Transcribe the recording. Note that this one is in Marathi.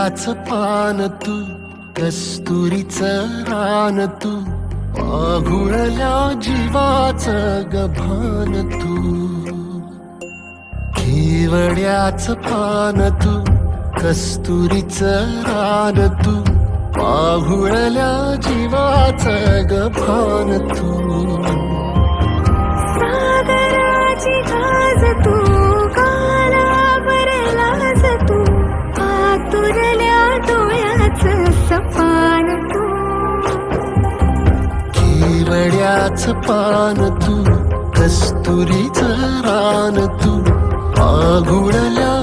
केवड्याच पान तू, कस्तुरीचं रान तू, पाघुळल्या जीवाचं गभान तू. केवड्याच पान तू, कस्तुरीचं रान तू, पाघुळल्या जीवाचं गभान तू. सागराची गाज तू, गालावर लाज तू, आतुरल्या डोळ्याचं सपान तू. केवड्याच पान तू, कस्तुरीचं रान तू, पाघुळल्या